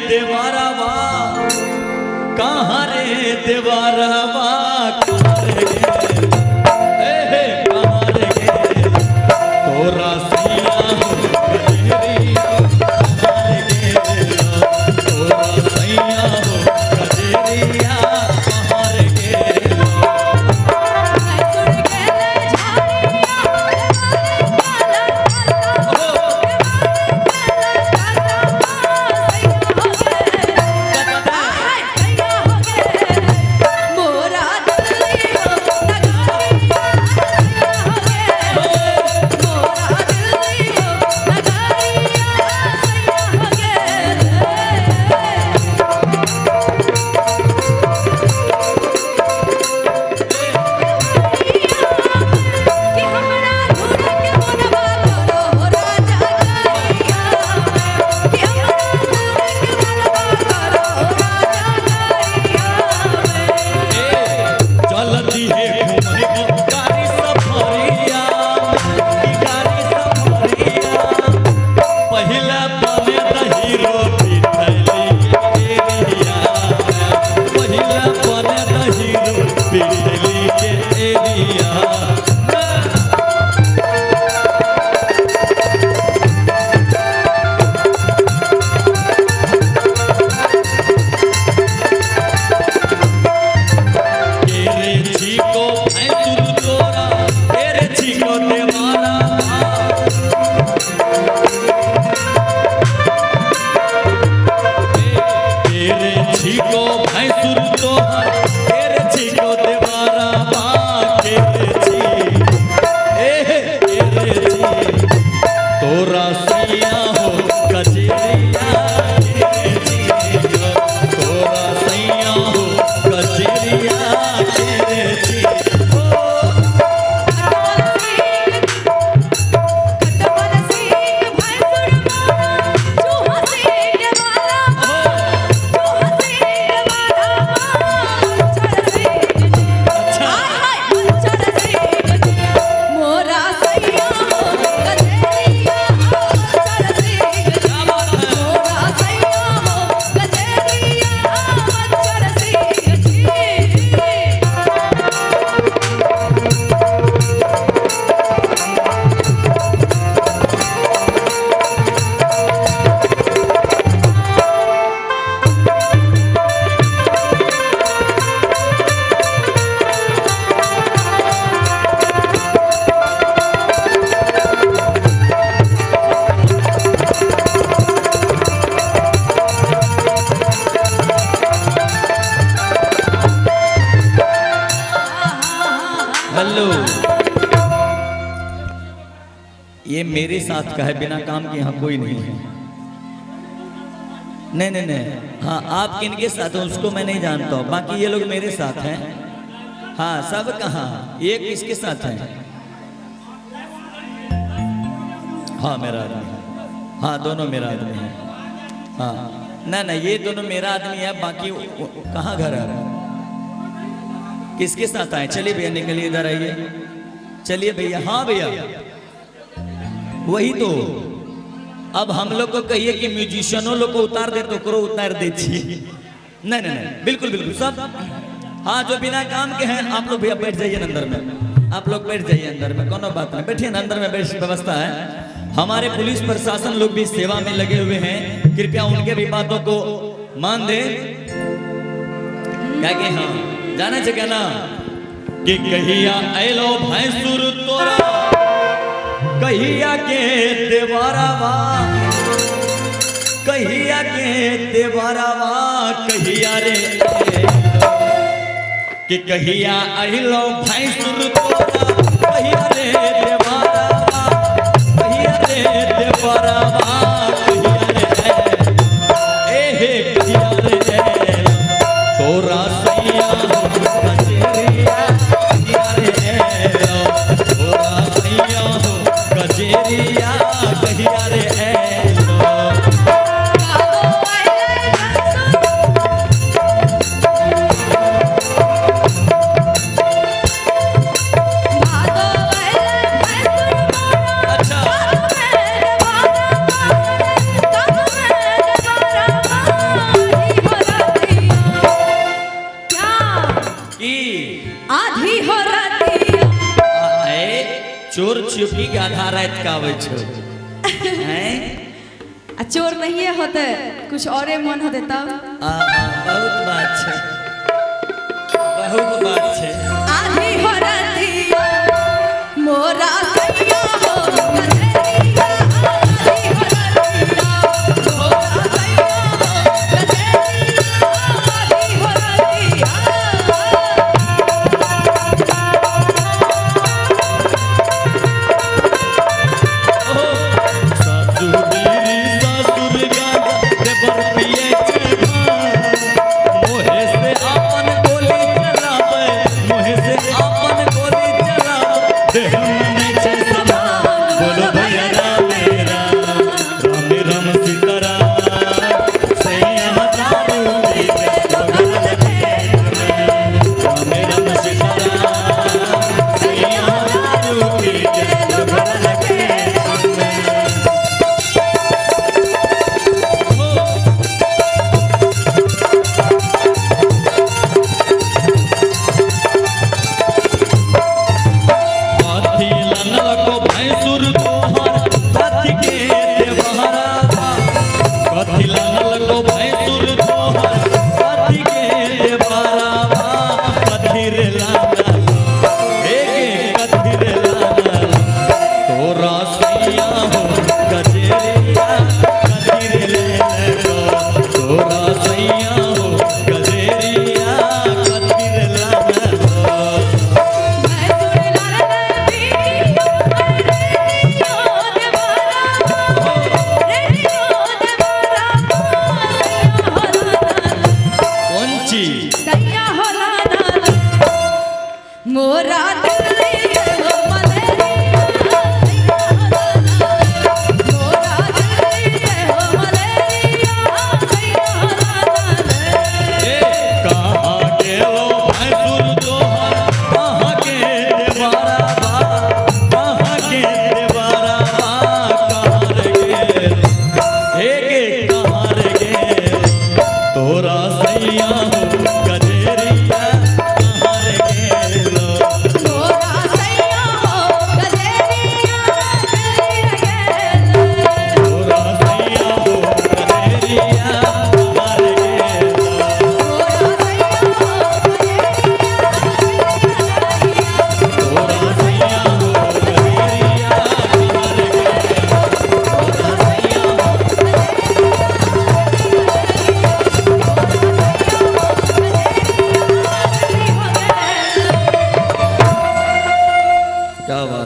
देवारावा कहाँ रे देवारावा कहाँ रे कहाँ रे तोरा सैया हो गजेरिया कहाँ रे तोरा सैया हो गजेरिया कहाँ रे ये मेरे साथ का है, बिना काम के यहाँ कोई नहीं है। नहीं नहीं नहीं, हाँ आप किनके साथ हो उसको मैं नहीं जानता हूँ, बाकी ये लोग मेरे साथ हैं। हाँ सब कहाँ, ये किसके साथ है? हाँ मेरा आदमी है, हाँ दोनों मेरा आदमी है। हाँ ना ना ये दोनों मेरा आदमी है, बाकी कहाँ घर है? किसके साथ आए? चलिए भैया निकलिए, इधर आइए। चलिए भैया, हाँ भैया वही तो। अब हम लोग को कहिए कि म्यूजिशियनों लोग को उतार दे तो करो, उतार दीजिए। नहीं नहीं नहीं, बिल्कुल बिल्कुल सब। हाँ जो बिना काम के हैं आप लोग भैया बैठ जाइए अंदर में, आप लोग बैठ जाइए अंदर में, कोनो बात नहीं, बैठिए ना अंदर में, बैठ व्यवस्था है। हमारे पुलिस प्रशासन लोग भी सेवा में लगे हुए हैं, कृपया उनके भी बातों को मान दे। क्या कि हाँ जाना चाहिए ना कि कहिया ऐलो भैंसुर तोरा, कहिया के देवारावा, कहिया के देवारावा, कहिया रे कि कहिया ऐलो भैंसुर तोरा, कहिया रे देवारावा, कहिया रे देवारावा, कहिया रे ए कहिया रे तोरा सैया कचेरिया, कहिया रे तोरा सैया कचेरिया, कहिया रे छियो कि आधा रात का आवे छो हैं आ चोर नहीं होते कुछ औरे मन होते तब बहुत बात है, बहुत बात है। आधी हो रतिया मोरा सैया हो कजरिया, आधी हो रतिया मोरा सैया हो कजरिया, आधी हो रतिया। तोरा सैया हो